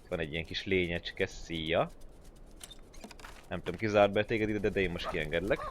van egy ilyen kis lényecske, szia. Nem tudom, kizárt be téged ide, de én most kiengedlek.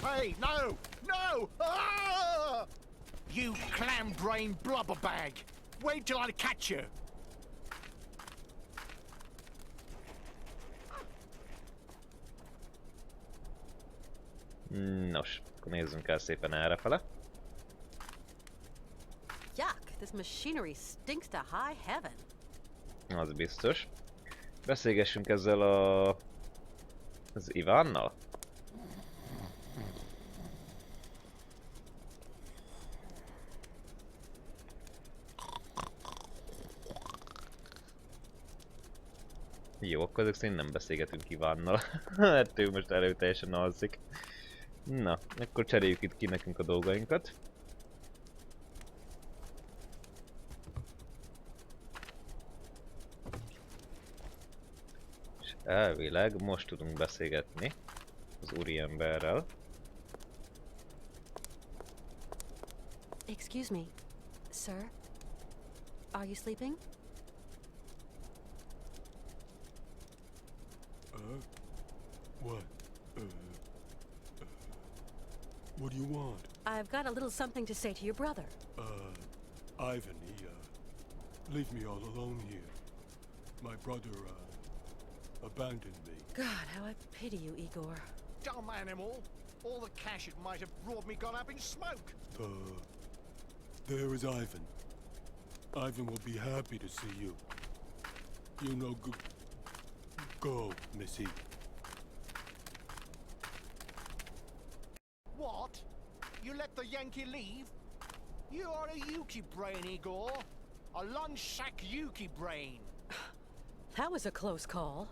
Hey, no! No! Ah! You clam brain blubberbag! Wait till I catch you! Nos, akkor nézzünk el szépen errefele. Yuck, this machinery stinks to high heaven. Az biztos. Beszélgessünk ezzel az Ivánnal. Jó, akkor ezek szerint nem beszélgetünk Ivánnal. Hát ő most erőteljesen alszik. Na, akkor cseréljük itt ki nekünk a dolgainkat. És elvileg most tudunk beszélgetni az úriemberrel. Excuse me, sir. Are you sleeping? What? What do you want? I've got a little something to say to your brother. Ivan, he, leave me all alone here. My brother, abandoned me. God, how I pity you, Igor. Dumb animal! All the cash it might have brought me gone up in smoke! There is Ivan. Ivan will be happy to see you. You know, go, Missy. What? You let the Yankee leave? You are a Yuki brain, Igor. A lunch sack Yuki brain. That was a close call.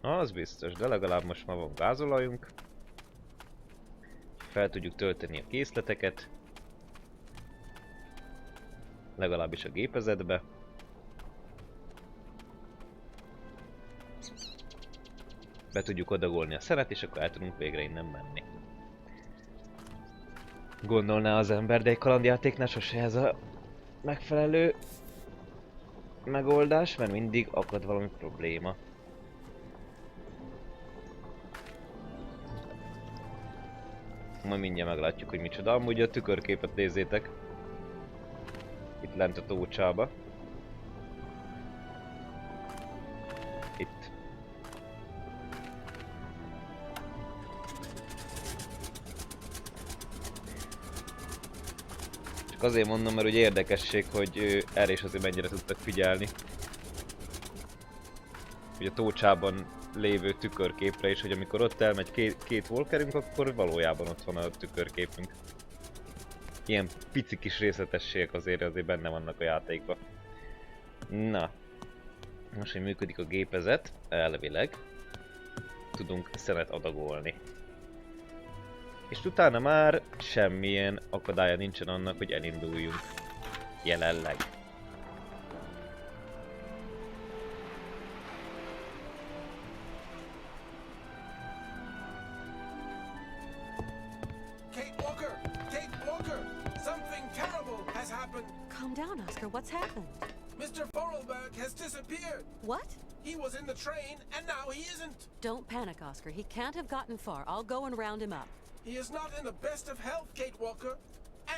Az biztos, de legalább most már van gázolajunk. Fel tudjuk tölteni a készleteket. Legalábbis a gépezetbe. Be tudjuk adagolni a szenet, és akkor el tudunk végre innen menni. Gondolná az ember, de egy kalandjátéknál sose ez a megfelelő megoldás, mert mindig akad valami probléma. Majd mindjárt meglátjuk, hogy micsoda. Amúgy a tükörképet nézzétek. Itt lent a tócsába. Itt. Csak azért mondom, mert ugye érdekesség, hogy erre is azért mennyire tudtak figyelni. Ugye a tócsában lévő tükörképre is, hogy amikor ott elmegy két walkerünk, akkor valójában ott van a tükörképünk. Ilyen pici kis részletességek azért benne vannak a játékban. Na. Most, hogy működik a gépezet, elvileg tudunk szenet adagolni. És utána már semmilyen akadálya nincsen annak, hogy elinduljunk. Jelenleg. Calm down, Oscar. What's happened? Mr. Forelberg has disappeared. What? He was in the train, and now he isn't. Don't panic, Oscar. He can't have gotten far. I'll go and round him up. He is not in the best of health, Kate Walker.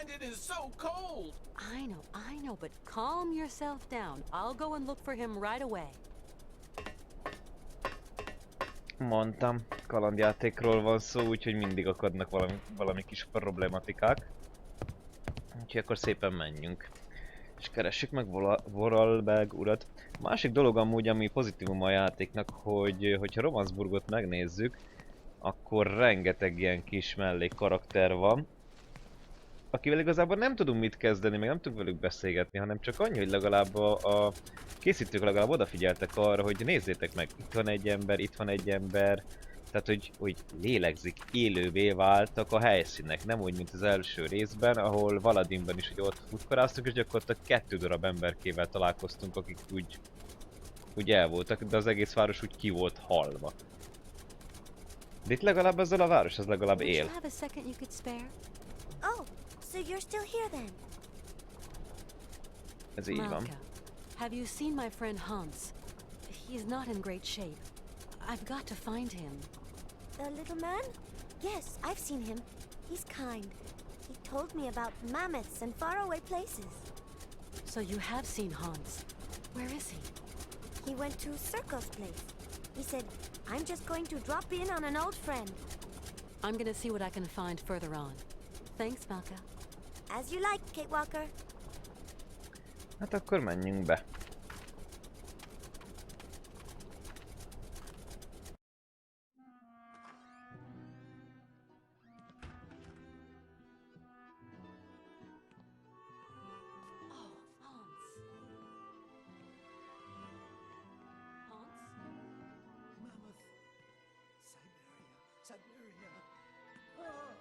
And it is so cold. I know, but calm yourself down. I'll go and look for him right away. Mondtam, kalandjátékról van szó, úgyhogy mindig akadnak valami kis problematikák. Úgyhogy akkor szépen menjünk. És keressük meg Vorarlberg urat. A másik dolog amúgy, ami pozitívum a játéknak, hogyha Romansburgot megnézzük, akkor rengeteg ilyen kis mellék karakter van, akivel igazából nem tudunk mit kezdeni, meg nem tudunk velük beszélgetni, hanem csak annyi, hogy legalább a készítők legalább odafigyeltek arra, hogy nézzétek meg, itt van egy ember, itt van egy ember. Tehát, hogy lélegzik, élővé váltak a helyszínek, nem úgy, mint az első részben, ahol Valadinben is ugye ott futkoráztunk, és gyakorlatilag 2 darab emberkével találkoztunk, akik úgy el voltak, de az egész város úgy ki volt halva. De itt legalább ezzel a város, az legalább él. Oh, so you're still here then? Ez így van. Have you seen my friend Hans? He's not in great shape. I've got to find him. The little man? Yes, I've seen him. He's kind. He told me about mammoths and faraway places. So you have seen Hans. Where is he? He went to Circo's place. He said, I'm just going to drop in on an old friend. I'm gonna see what I can find further on. Thanks, Malka. As you like, Kate Walker. Hát akkor menjünk be. Oh, Hans. Hans? Mammoth. Syberia. Syberia.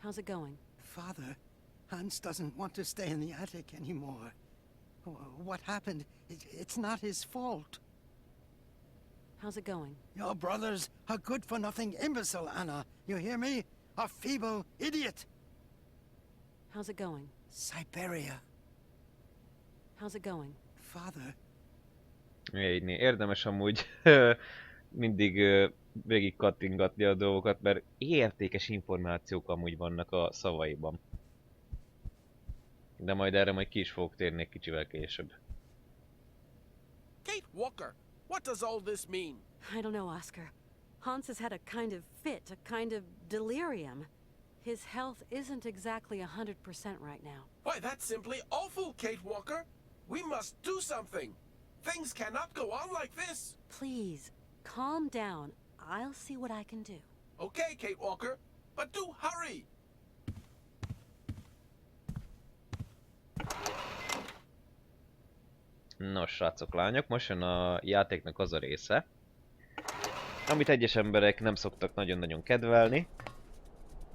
How's it going? Father, Hans doesn't want to stay in the attic anymore. What happened? It's not his fault. How's it going? Your brother's a good-for-nothing imbecile, Anna. You hear me? A feeble idiot. How's it going? Syberia. How's it going? Father. Így érdemes amúgy mindig végig kattingatni a dolgokat, mert értékes információk amúgy vannak a szavaiban. De majd erre majd ki is fogok térni egy kicsivel később. Kate Walker, what does all this mean? I don't know, Oscar. Hans has had a kind of fit, a kind of delirium. His health isn't exactly 100% right now. Why, that's simply awful, Kate Walker. We must do something. Things cannot go on like this. Please, calm down. I'll see what I can do. Okay, Kate Walker, but do hurry. Nos, srácok, lányok, most jön a játéknak az a része, amit egyes emberek nem szoktak nagyon-nagyon kedvelni.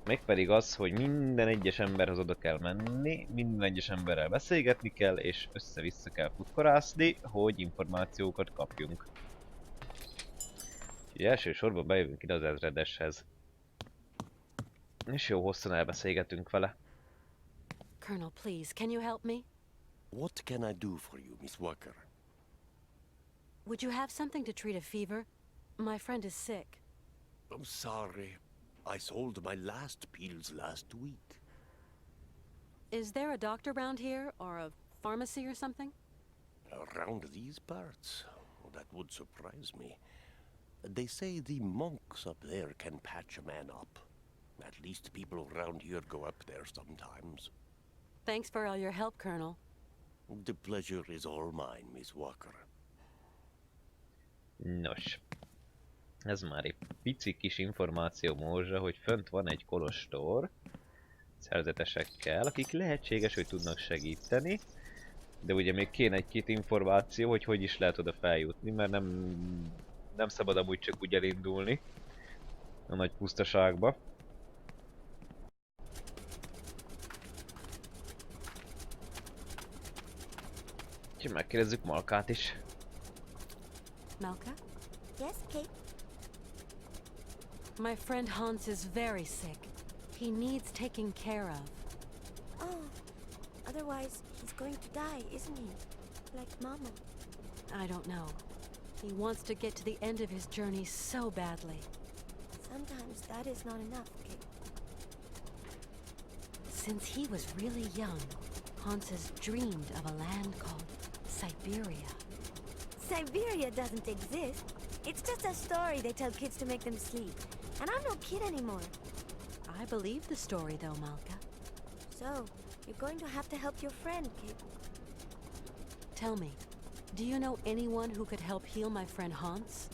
Mégpedig az, hogy minden egyes emberhez oda kell menni, minden egyes emberrel beszélgetni kell, és össze-vissza kell futkorászni, hogy információkat kapjunk. Úgyhogy elsősorban bejövünk ide az ezredeshez. És jó hosszan elbeszélgetünk vele. Colonel, please, can you help me? What can I do for you, Miss Walker? Would you have something to treat a fever? My friend is sick. I'm sorry. I sold my last pills last week. Is there a doctor around here, or a pharmacy or something? Around these parts? That would surprise me. They say the monks up there can patch a man up. At least people around here go up there sometimes. Thanks for all your help, Colonel. The pleasure is all mine, Miss Walker. Nos. Ez már egy pici kis információ morzsa, hogy fönt van egy kolostor szerzetesekkel, akik lehetséges, hogy tudnak segíteni. De ugye még kéne egy-két információ, hogy hogy is lehet oda feljutni, mert nem szabad amúgy csak úgy elindulni a nagy pusztaságba. Úgyhogy megkérdezzük Malkát is. Malka? Yes, Kate? My friend Hans is very sick. He needs taking care of. Oh, otherwise he's going to die, isn't he? Like Mama. I don't know. He wants to get to the end of his journey so badly. Sometimes that is not enough, Kate. Since he was really young, Hans has dreamed of a land called Syberia. Syberia doesn't exist. It's just a story they tell kids to make them sleep. And I'm no kid anymore. I believe the story, though, Malka. So, you're going to have to help your friend, Kate. Tell me, do you know anyone who could help heal my friend Hans?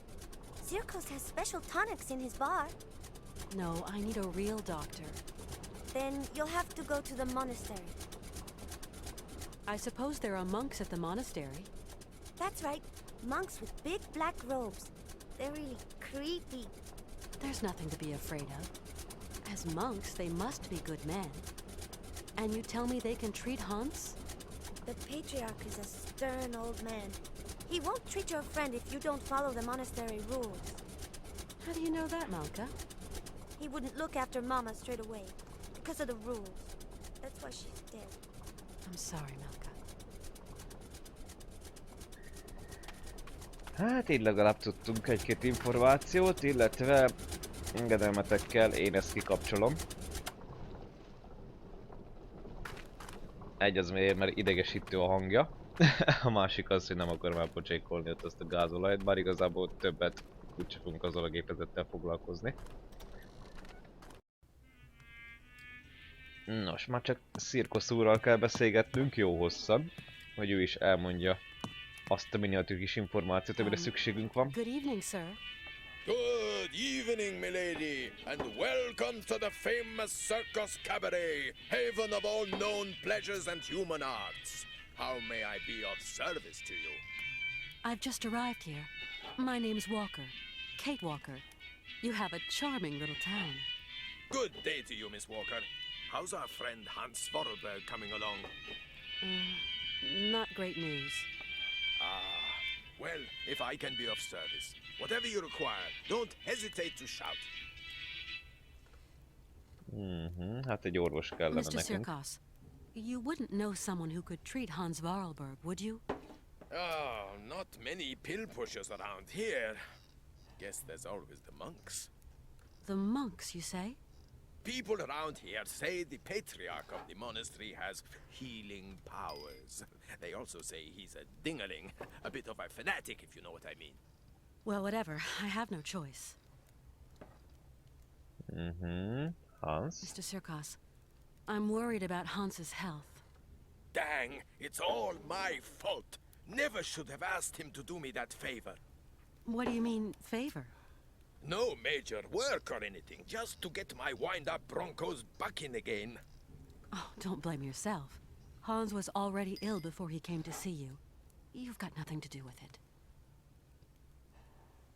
Circos has special tonics in his bar. No, I need a real doctor. Then you'll have to go to the monastery. I suppose there are monks at the monastery. That's right. Monks with big black robes. They're really creepy. There's nothing to be afraid of. As monks, they must be good men. And you tell me they can treat Hans? The patriarch is a stern old man. He won't treat your friend if you don't follow the monastery rules. How do you know that, Malka? He wouldn't look after Mama straight away because of the rules. That's why she's dead. I'm sorry, Malka. Hát így legalább tudtunk egy-két információt, illetve engedelmetekkel én ezt kikapcsolom. Egy az mert idegesítő a hangja, a másik az, hogy nem akarom elpocsékolni ott azt a gázolajat, bár igazából többet úgyse fogunk azzal a gépezettel foglalkozni. Nos, már csak Cirkosz úrral kell beszélgetnünk jó hosszan, hogy ő is elmondja azt a miniatűr kis információt, amire szükségünk van. Good evening, sir. Good evening, milady, and welcome to the famous Circus Cabaret, haven of all known pleasures and human arts. How may I be of service to you? I've just arrived here. My name's Walker. Kate Walker. You have a charming little town. Good day to you, Miss Walker. How's our friend Hans Vorarlberg coming along? Not great news. Ah, well, if I can be of service, whatever you require, don't hesitate to shout. Hát egy orvos kellene Mr. nekünk. Circos, you wouldn't know someone who could treat Hans Vorarlberg, would you? Oh, not many pill pushers around here. Guess there's always the monks. The monks, you say? People around here say the patriarch of the monastery has healing powers. They also say he's a dingaling, a bit of a fanatic, if you know what I mean. Well, whatever. I have no choice. Hans? Mr. Circos, I'm worried about Hans's health. Dang, it's all my fault. Never should have asked him to do me that favor. What do you mean, favor? No major work or anything, just to get my wind-up Broncos bucking again. Oh, don't blame yourself. Hans was already ill before he came to see you. You've got nothing to do with it.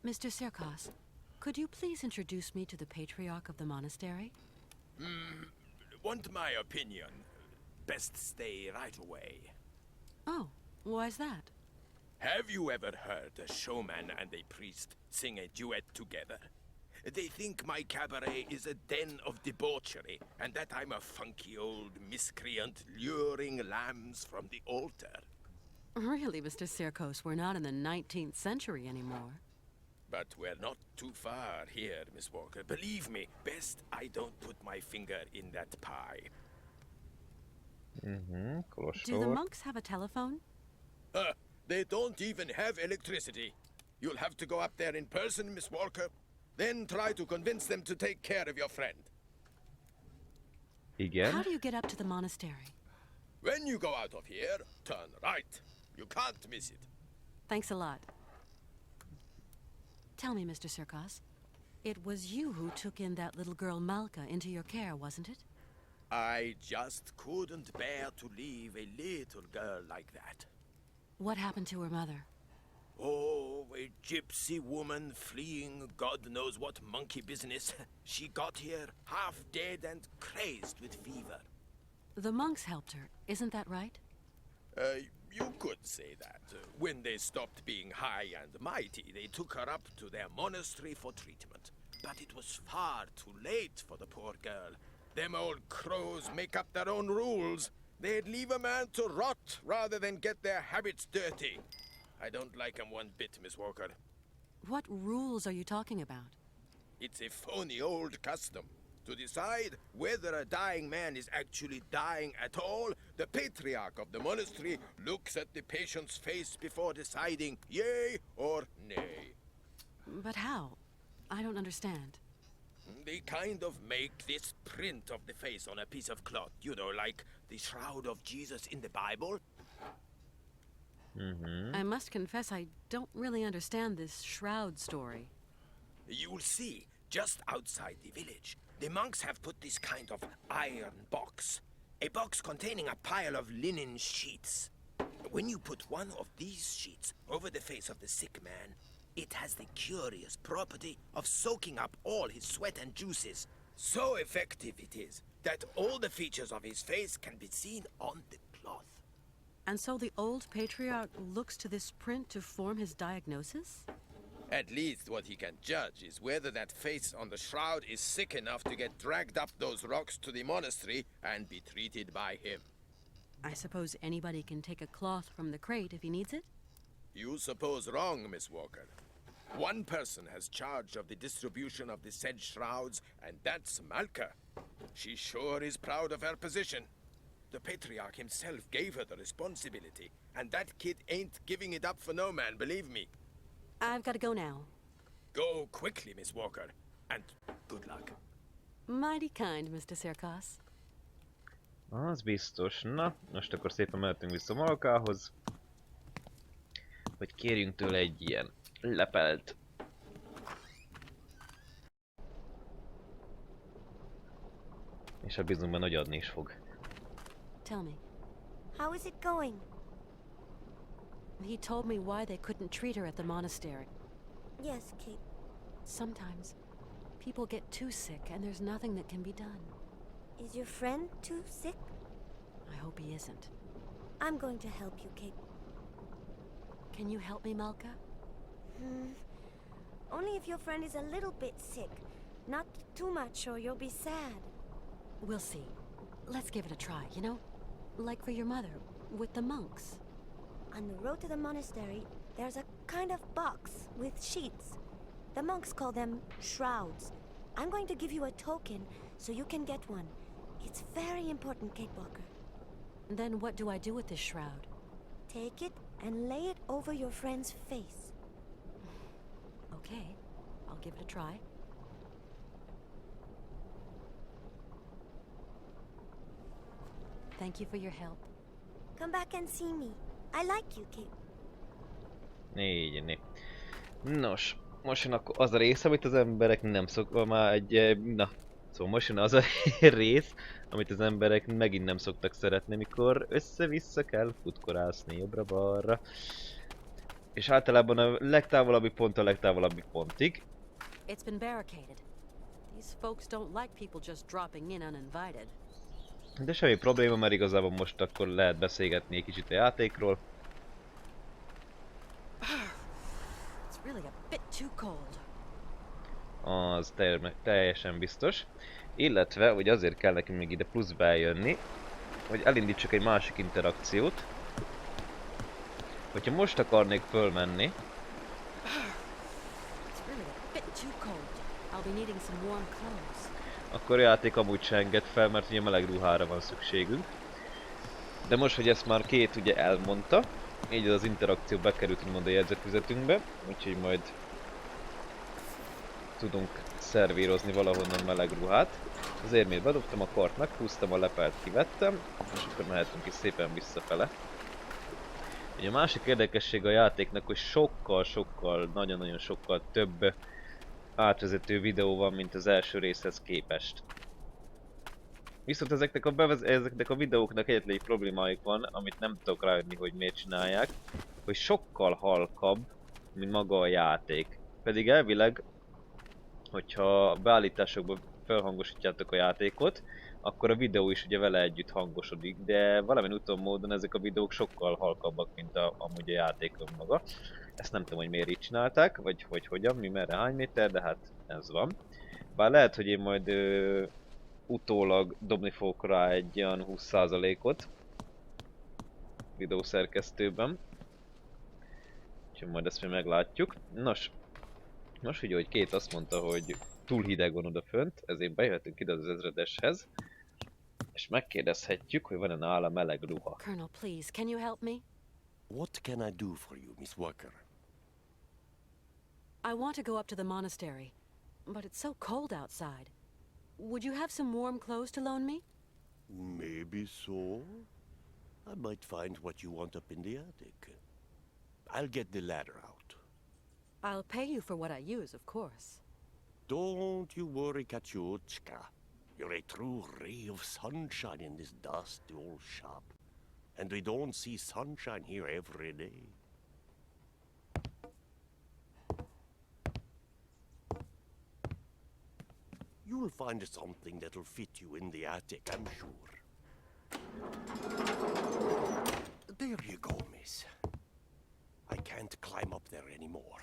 Mr. Circos, could you please introduce me to the patriarch of the monastery? Want my opinion? Best stay right away. Oh, why's that? Have you ever heard a showman and a priest sing a duet together? They think my cabaret is a den of debauchery, and that I'm a funky old miscreant luring lambs from the altar. Really, Mr. Circos, we're not in the 19th century anymore. But we're not too far here, Miss Walker. Believe me, best I don't put my finger in that pie. Do the monks have a telephone? They don't even have electricity. You'll have to go up there in person, Miss Walker. Then try to convince them to take care of your friend. Igen? How do you get up to the monastery? When you go out of here, turn right. You can't miss it. Thanks a lot. Tell me, Mr. Circos, it was you who took in that little girl Malka into your care, wasn't it? I just couldn't bear to leave a little girl like that. What happened to her mother? Oh, a gypsy woman fleeing God knows what monkey business. She got here half dead and crazed with fever. The monks helped her, isn't that right? You could say that. When they stopped being high and mighty, they took her up to their monastery for treatment. But it was far too late for the poor girl. Them old crows make up their own rules. They'd leave a man to rot rather than get their habits dirty. I don't like 'em one bit, Miss Walker. What rules are you talking about? It's a phony old custom. To decide whether a dying man is actually dying at all, the patriarch of the monastery looks at the patient's face before deciding yay or nay. But how? I don't understand. They kind of make this print of the face on a piece of cloth, you know, like the shroud of Jesus in the Bible. I must confess I don't really understand this shroud story. You'll see, just outside the village, the monks have put this kind of iron box. A box containing a pile of linen sheets. When you put one of these sheets over the face of the sick man, it has the curious property of soaking up all his sweat and juices. So effective it is that all the features of his face can be seen on the cloth. And so the old patriarch looks to this print to form his diagnosis? At least what he can judge is whether that face on the shroud is sick enough to get dragged up those rocks to the monastery and be treated by him. I suppose anybody can take a cloth from the crate if he needs it? You suppose wrong, Miss Walker. One person has charge of the distribution of the said shrouds, and that's Malka. She sure is proud of her position. The patriarch himself gave her the responsibility, and that kid ain't giving it up for no man, believe me. I've got to go now. Go quickly, Miss Walker, and good luck. Mighty kind, Mr. Sirkos. Az biztos. Na, most akkor szépen mehetünk vissza Malkához. Hogy kérjünk tőle egy ilyen lepelt. És a bizonyban hogy adni is fog. Tell me. How is it going? He told me why they couldn't treat her at the monastery. Yes, Kate. Sometimes people get too sick and there's nothing that can be done. Is your friend too sick? I hope he isn't. I'm going to help you, Kate. Can you help me, Malka? Only if your friend is a little bit sick. Not too much or you'll be sad. We'll see. Let's give it a try, you know? Like for your mother, with the monks. On the road to the monastery, there's a kind of box with sheets. The monks call them shrouds. I'm going to give you a token so you can get one. It's very important, Kate Walker. Then what do I do with this shroud? Take it and lay it over your friend's face. Okay, I'll give it a try. Thank you for your help. Come back and see me. I like you, Kate. Így. Nos, most jön akkor az a rész, amit az emberek nem szoktak már egy... Na, szóval most jön az a rész, amit az emberek megint nem szoktak szeretni, mikor össze-vissza kell futkorászni jobbra-balra. És általában a legtávolabbi pont a legtávolabbi pontig. It's been barricaded. These folks don't like people just dropping in uninvited. De semmi probléma, mert igazából most akkor lehet beszélgetni egy kicsit a játékról. It's really a bit too cold. Az teljesen biztos. Illetve, hogy azért kell nekünk még ide pluszba eljönni, hogy elindítsak egy másik interakciót. Hogyha most akarnék fölmenni, It's really a bit too cold. I'll be needing some warm clothes. akkor a játék amúgy se enged fel, mert ugye meleg ruhára van szükségünk. De most, hogy ezt már két ugye elmondta, így az interakció bekerült úgymond a jegyzetfüzetünkbe, úgyhogy majd tudunk szervírozni valahonnan meleg ruhát. Az érmét bedobtam, a kart meghúztam, a lepelt kivettem, és akkor mehetünk is szépen visszafele. Ugye a másik érdekesség a játéknak, hogy sokkal, nagyon-nagyon sokkal több átvezető videó van, mint az első részhez képest. Viszont ezeknek a videóknak egyetlen egy problémájuk van, amit nem tudok rájönni, hogy miért csinálják, hogy sokkal halkabb, mint maga a játék. Pedig elvileg, hogyha beállításokban felhangosítjátok a játékot, akkor a videó is ugye vele együtt hangosodik, de valamilyen úton módon ezek a videók sokkal halkabbak, mint amúgy a játék önmaga. Ezt nem tudom, hogy miért így csinálták, vagy hogy hogyan, mi merre, hány méter, de hát ez van. Bár lehet, hogy én majd utólag dobni fogok rá egy olyan 20%-ot videószerkesztőben. Úgyhogy majd ezt még meglátjuk. Nos, most ugye, hogy Kate azt mondta, hogy túl hideg van odafönt, ezért bejöhetünk ide az ezredeshez. És megkérdezhetjük, hogy van-e nála meleg ruha. Colonel, please, can you help me? What can I do for you, Miss Walker? I want to go up to the monastery, but it's so cold outside. Would you have some warm clothes to loan me? Maybe so. I might find what you want up in the attic. I'll get the ladder out. I'll pay you for what I use, of course. Don't you worry, Katyuchka. You're a true ray of sunshine in this dusty old shop. And we don't see sunshine here every day. You'll find something that'll fit you in the attic, I'm sure. There you go, miss. I can't climb up there anymore.